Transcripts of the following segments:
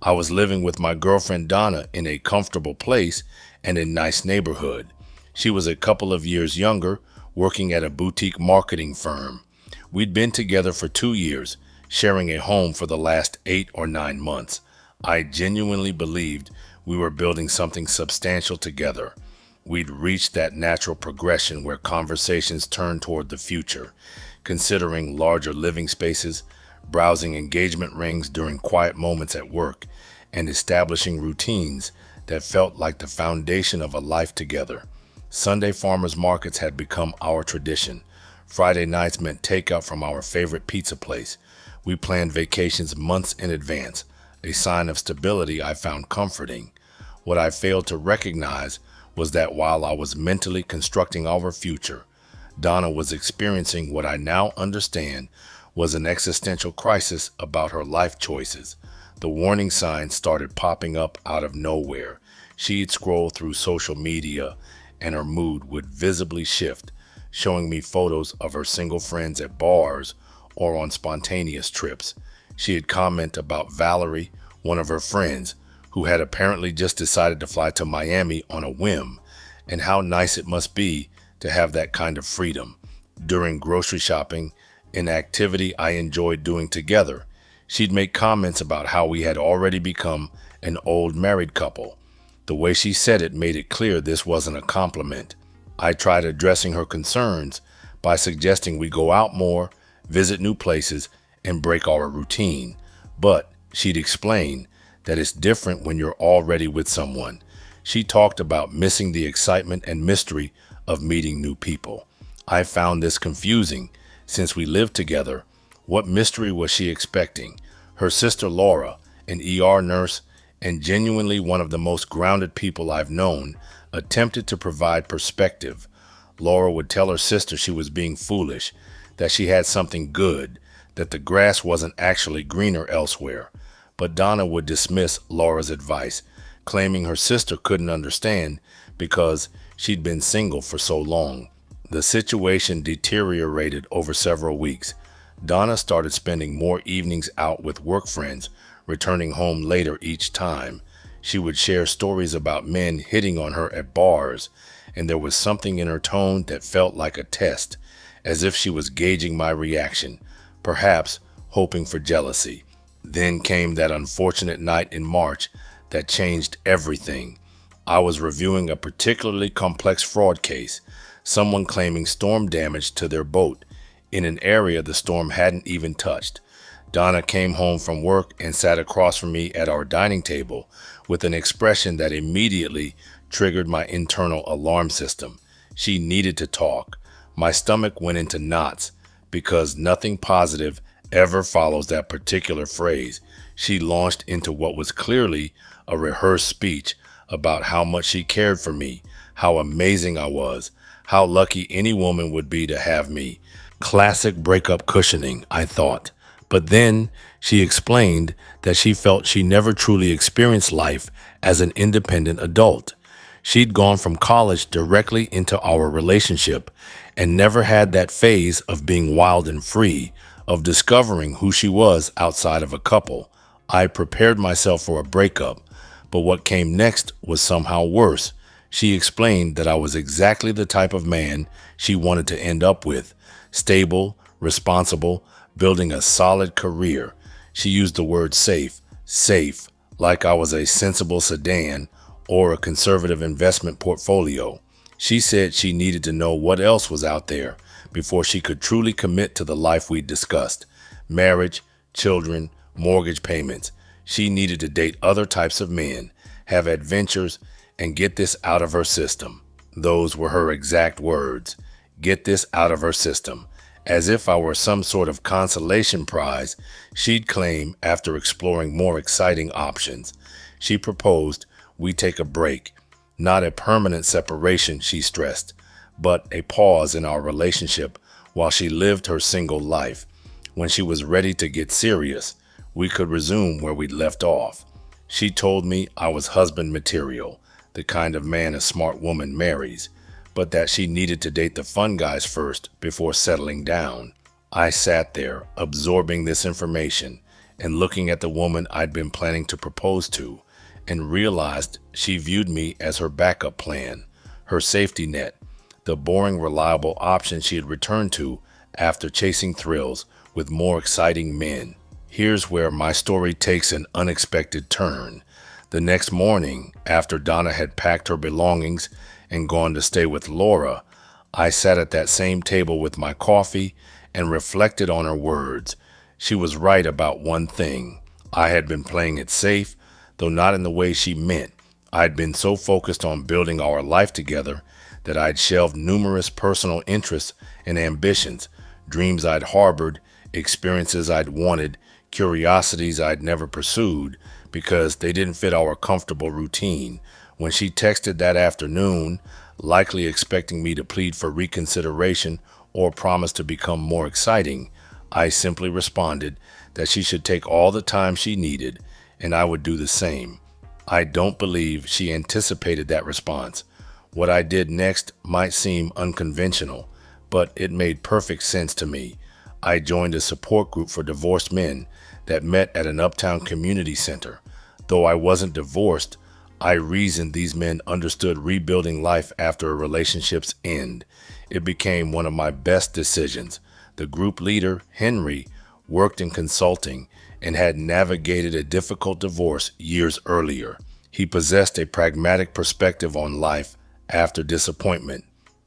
I was living with my girlfriend Donna in a comfortable place and a nice neighborhood. She was a couple of years younger, working at a boutique marketing firm. We'd been together for 2 years, sharing a home for the last 8 or 9 months. I genuinely believed we were building something substantial together. We'd reached that natural progression where conversations turned toward the future, considering larger living spaces, browsing engagement rings during quiet moments at work, and establishing routines that felt like the foundation of a life together. Sunday farmers markets had become our tradition. Friday nights meant takeout from our favorite pizza place. We planned vacations months in advance, a sign of stability I found comforting. What I failed to recognize was that while I was mentally constructing our future, Donna was experiencing what I now understand was an existential crisis about her life choices. The warning signs started popping up out of nowhere. She'd scroll through social media and her mood would visibly shift, showing me photos of her single friends at bars or on spontaneous trips. She'd comment about Valerie, one of her friends, who had apparently just decided to fly to Miami on a whim, and how nice it must be to have that kind of freedom. During grocery shopping, an activity I enjoyed doing together, she'd make comments about how we had already become an old married couple. The way she said it made it clear this wasn't a compliment. I tried addressing her concerns by suggesting we go out more, visit new places, and break our routine. But she'd explain that it's different when you're already with someone. She talked about missing the excitement and mystery of meeting new people. I found this confusing since we lived together. What mystery was she expecting? Her sister Laura, an ER nurse and genuinely one of the most grounded people I've known, attempted to provide perspective. Laura would tell her sister she was being foolish, that she had something good, that the grass wasn't actually greener elsewhere. But Donna would dismiss Laura's advice, claiming her sister couldn't understand because she'd been single for so long. The situation deteriorated over several weeks. Donna started spending more evenings out with work friends, returning home later each time. She would share stories about men hitting on her at bars, and there was something in her tone that felt like a test, as if she was gauging my reaction, perhaps hoping for jealousy. Then came that unfortunate night in March that changed everything. I was reviewing a particularly complex fraud case, someone claiming storm damage to their boat in an area the storm hadn't even touched. Donna came home from work and sat across from me at our dining table with an expression that immediately triggered my internal alarm system. She needed to talk. My stomach went into knots because nothing positive ever follows that particular phrase. She launched into what was clearly a rehearsed speech about how much she cared for me, how amazing I was, how lucky any woman would be to have me. Classic breakup cushioning, I thought. But then she explained that she felt she never truly experienced life as an independent adult. She'd gone from college directly into our relationship and never had that phase of being wild and free, of discovering who she was outside of a couple. I prepared myself for a breakup, but what came next was somehow worse. She explained that I was exactly the type of man she wanted to end up with, stable, responsible, building a solid career. She used the word safe, like I was a sensible sedan or a conservative investment portfolio. She said she needed to know what else was out there before she could truly commit to the life we'd discussed. Marriage, children, mortgage payments. She needed to date other types of men, have adventures, and get this out of her system. Those were her exact words. Get this out of her system. As if I were some sort of consolation prize, she'd claim after exploring more exciting options. She proposed we take a break, not a permanent separation, she stressed, but a pause in our relationship while she lived her single life. When she was ready to get serious, we could resume where we'd left off. She told me I was husband material, the kind of man a smart woman marries, but that she needed to date the fun guys first before settling down. I sat there, absorbing this information, and looking at the woman I'd been planning to propose to, and realized she viewed me as her backup plan, her safety net, the boring, reliable option she had returned to after chasing thrills with more exciting men. Here's where my story takes an unexpected turn. The next morning, after Donna had packed her belongings and gone to stay with Laura, I sat at that same table with my coffee and reflected on her words. She was right about one thing. I had been playing it safe, though not in the way she meant. I'd been so focused on building our life together that I'd shelved numerous personal interests and ambitions, dreams I'd harbored, experiences I'd wanted, curiosities I'd never pursued, because they didn't fit our comfortable routine. When she texted that afternoon, likely expecting me to plead for reconsideration or promise to become more exciting, I simply responded that she should take all the time she needed, and I would do the same. I don't believe she anticipated that response. What I did next might seem unconventional, but it made perfect sense to me. I joined a support group for divorced men that met at an uptown community center. Though I wasn't divorced, I reasoned these men understood rebuilding life after a relationship's end. It became one of my best decisions. The group leader, Henry, worked in consulting and had navigated a difficult divorce years earlier. He possessed a pragmatic perspective on life after disappointment.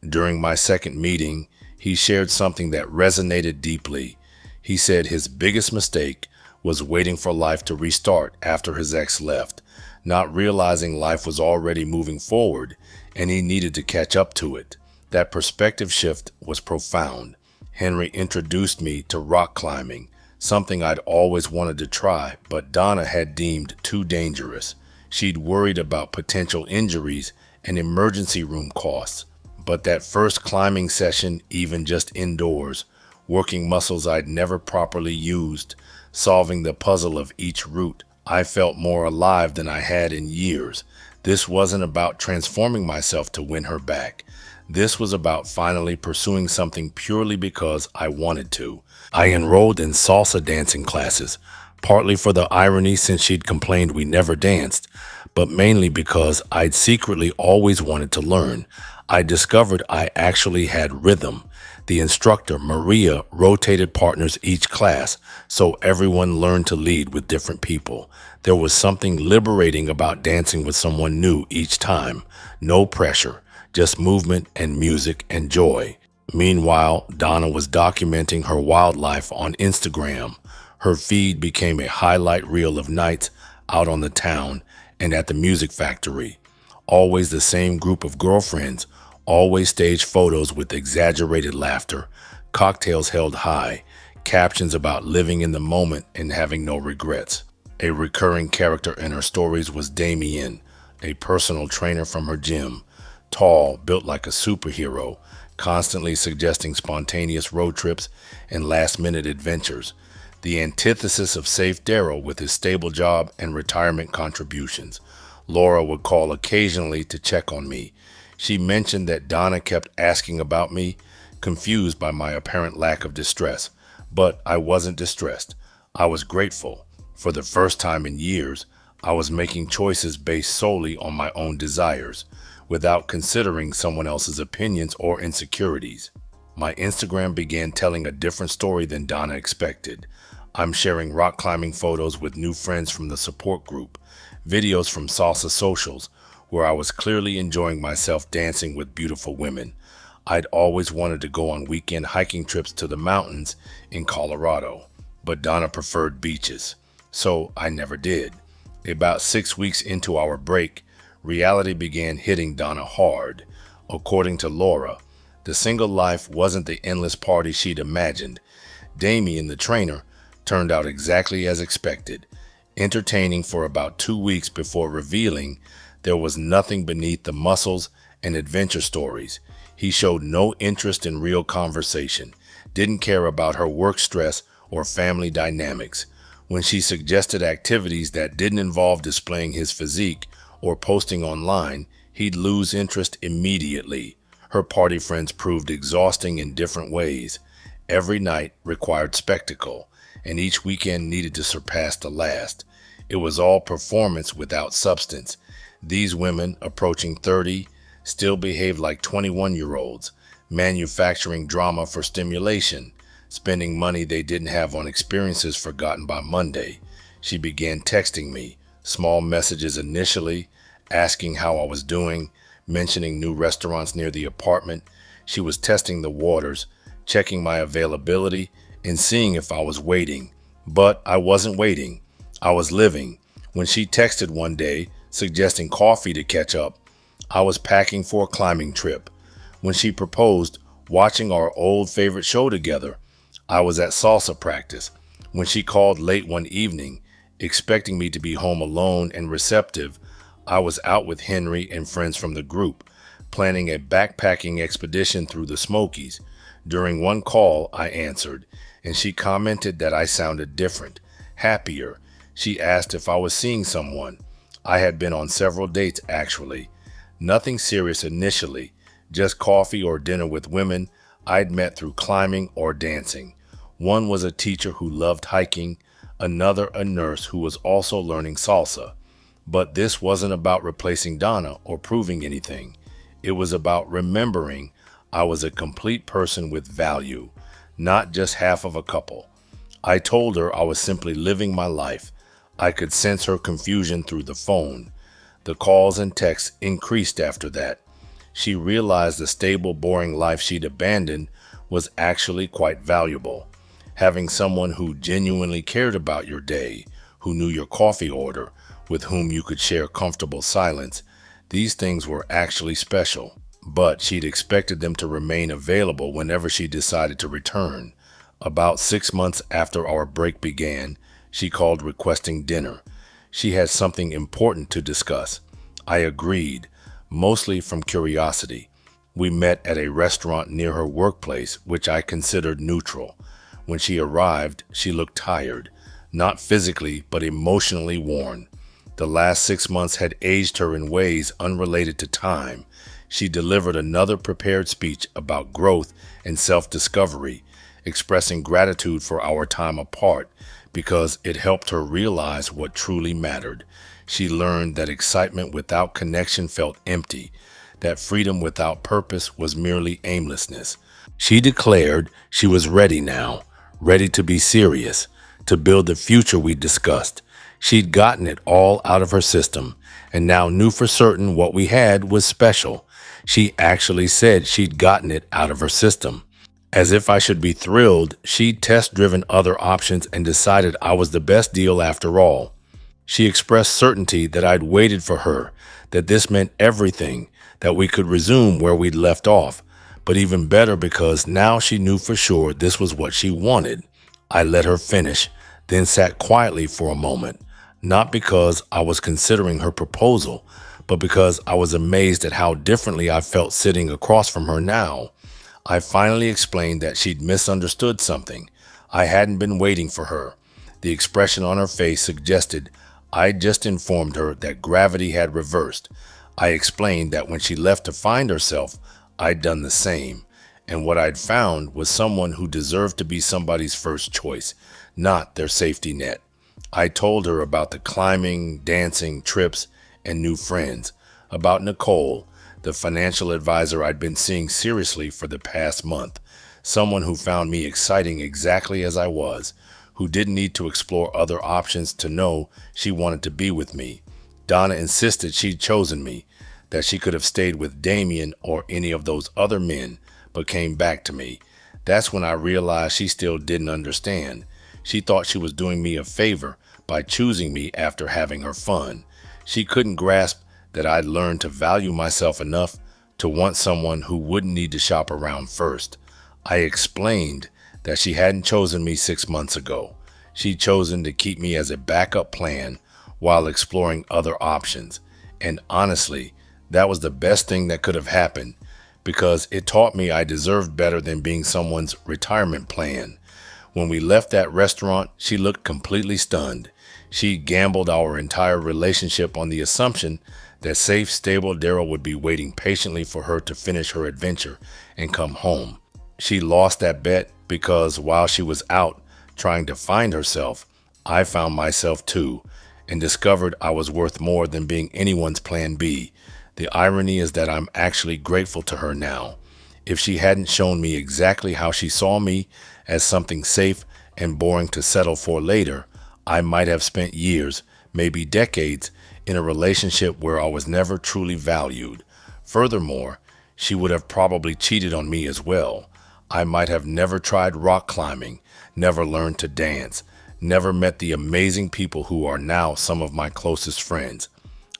During my second meeting, he shared something that resonated deeply. He said his biggest mistake was waiting for life to restart after his ex left, not realizing life was already moving forward and he needed to catch up to it. That perspective shift was profound. Henry introduced me to rock climbing, something I'd always wanted to try, but Donna had deemed too dangerous. She'd worried about potential injuries and emergency room costs. But that first climbing session, even just indoors, working muscles I'd never properly used, solving the puzzle of each route, I felt more alive than I had in years. This wasn't about transforming myself to win her back. This was about finally pursuing something purely because I wanted to. I enrolled in salsa dancing classes, partly for the irony since she'd complained we never danced, but mainly because I'd secretly always wanted to learn. I discovered I actually had rhythm. The instructor, Maria, rotated partners each class, so everyone learned to lead with different people. There was something liberating about dancing with someone new each time. No pressure, just movement and music and joy. Meanwhile, Donna was documenting her wildlife on Instagram. Her feed became a highlight reel of nights out on the town and at the music factory. Always the same group of girlfriends, always staged photos with exaggerated laughter, cocktails held high, captions about living in the moment and having no regrets. A recurring character in her stories was Damien, a personal trainer from her gym, tall, built like a superhero, constantly suggesting spontaneous road trips and last-minute adventures. The antithesis of Safe Darryl with his stable job and retirement contributions. Laura would call occasionally to check on me. She mentioned that Donna kept asking about me, confused by my apparent lack of distress. But I wasn't distressed. I was grateful. For the first time in years, I was making choices based solely on my own desires, without considering someone else's opinions or insecurities. My Instagram began telling a different story than Donna expected. I'm sharing rock climbing photos with new friends from the support group, videos from salsa socials, where I was clearly enjoying myself dancing with beautiful women. I'd always wanted to go on weekend hiking trips to the mountains in Colorado, but Donna preferred beaches, so I never did. About 6 weeks into our break, reality began hitting Donna hard. According to Laura, the single life wasn't the endless party she'd imagined. Damien, the trainer, turned out exactly as expected, entertaining for about 2 weeks before revealing there was nothing beneath the muscles and adventure stories. He showed no interest in real conversation, didn't care about her work stress or family dynamics. When she suggested activities that didn't involve displaying his physique or posting online, he'd lose interest immediately. Her party friends proved exhausting in different ways. Every night required spectacle. and each weekend needed to surpass the last. It was all performance without substance. These women, approaching 30, still behaved like 21-year-olds, manufacturing drama for stimulation, spending money they didn't have on experiences forgotten by Monday. She began texting me, small messages initially, asking how I was doing, mentioning new restaurants near the apartment. She was testing the waters, checking my availability, and seeing if I was waiting. But I wasn't waiting. I was living. When she texted one day, suggesting coffee to catch up, I was packing for a climbing trip. When she proposed, watching our old favorite show together, I was at salsa practice. When she called late one evening, expecting me to be home alone and receptive, I was out with Henry and friends from the group, planning a backpacking expedition through the Smokies. During one call, I answered, and she commented that I sounded different, happier. She asked if I was seeing someone. I had been on several dates, actually. Nothing serious initially, just coffee or dinner with women I'd met through climbing or dancing. One was a teacher who loved hiking, another a nurse who was also learning salsa. But this wasn't about replacing Donna or proving anything. It was about remembering I was a complete person with value, not just half of a couple. I told her I was simply living my life. I could sense her confusion through the phone. The calls and texts increased after that. She realized the stable, boring life she'd abandoned was actually quite valuable. Having someone who genuinely cared about your day, who knew your coffee order, with whom you could share comfortable silence, these things were actually special. But she'd expected them to remain available whenever she decided to return. About 6 months after our break began, she called requesting dinner. She had something important to discuss. I agreed, mostly from curiosity. We met at a restaurant near her workplace, which I considered neutral. When she arrived, she looked tired, not physically, but emotionally worn. The last 6 months had aged her in ways unrelated to time. She delivered another prepared speech about growth and self-discovery, expressing gratitude for our time apart because it helped her realize what truly mattered. She learned that excitement without connection felt empty, that freedom without purpose was merely aimlessness. She declared she was ready now, ready to be serious, to build the future we discussed. She'd gotten it all out of her system and now knew for certain what we had was special. She actually said she'd gotten it out of her system. As if I should be thrilled, she'd test-driven other options and decided I was the best deal after all. She expressed certainty that I'd waited for her, that this meant everything, that we could resume where we'd left off, but even better because now she knew for sure this was what she wanted. I let her finish, then sat quietly for a moment, not because I was considering her proposal, but because I was amazed at how differently I felt sitting across from her now. I finally explained that she'd misunderstood something. I hadn't been waiting for her. The expression on her face suggested I'd just informed her that gravity had reversed. I explained that when she left to find herself, I'd done the same, and what I'd found was someone who deserved to be somebody's first choice, not their safety net. I told her about the climbing, dancing, trips, and new friends, about Nicole, the financial advisor I'd been seeing seriously for the past month, someone who found me exciting exactly as I was, who didn't need to explore other options to know she wanted to be with me. Donna insisted she'd chosen me, that she could have stayed with Damien or any of those other men, but came back to me. That's when I realized she still didn't understand. She thought she was doing me a favor by choosing me after having her fun. She couldn't grasp that I'd learned to value myself enough to want someone who wouldn't need to shop around first. I explained that she hadn't chosen me 6 months ago. She'd chosen to keep me as a backup plan while exploring other options. And honestly, that was the best thing that could have happened because it taught me I deserved better than being someone's retirement plan. When we left that restaurant, she looked completely stunned. She gambled our entire relationship on the assumption that safe, stable Daryl would be waiting patiently for her to finish her adventure and come home. She lost that bet because while she was out, trying to find herself, I found myself too, and discovered I was worth more than being anyone's plan B. The irony is that I'm actually grateful to her now. If she hadn't shown me exactly how she saw me, as something safe and boring to settle for later, I might have spent years, maybe decades, in a relationship where I was never truly valued. Furthermore, she would have probably cheated on me as well. I might have never tried rock climbing, never learned to dance, never met the amazing people who are now some of my closest friends.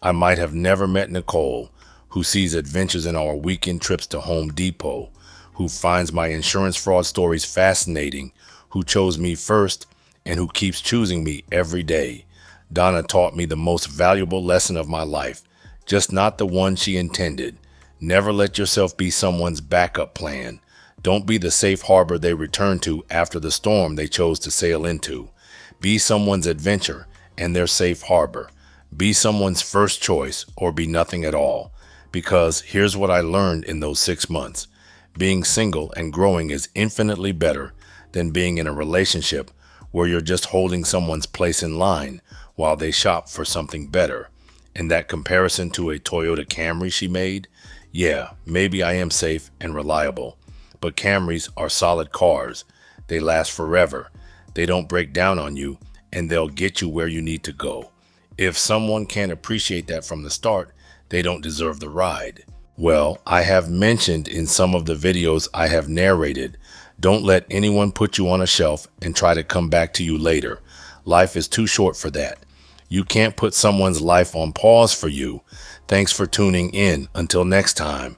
I might have never met Nicole, who sees adventures in our weekend trips to Home Depot, who finds my insurance fraud stories fascinating, who chose me first, and who keeps choosing me every day. Donna taught me the most valuable lesson of my life, just not the one she intended. Never let yourself be someone's backup plan. Don't be the safe harbor they return to after the storm they chose to sail into. Be someone's adventure and their safe harbor. Be someone's first choice or be nothing at all. Because here's what I learned in those 6 months. Being single and growing is infinitely better than being in a relationship where you're just holding someone's place in line while they shop for something better. And that comparison to a Toyota Camry she made, yeah, maybe I am safe and reliable, but Camrys are solid cars. They last forever. They don't break down on you, and they'll get you where you need to go. If someone can't appreciate that from the start, they don't deserve the ride. Well, I have mentioned in some of the videos I have narrated, don't let anyone put you on a shelf and try to come back to you later. Life is too short for that. You can't put someone's life on pause for you. Thanks for tuning in. Until next time.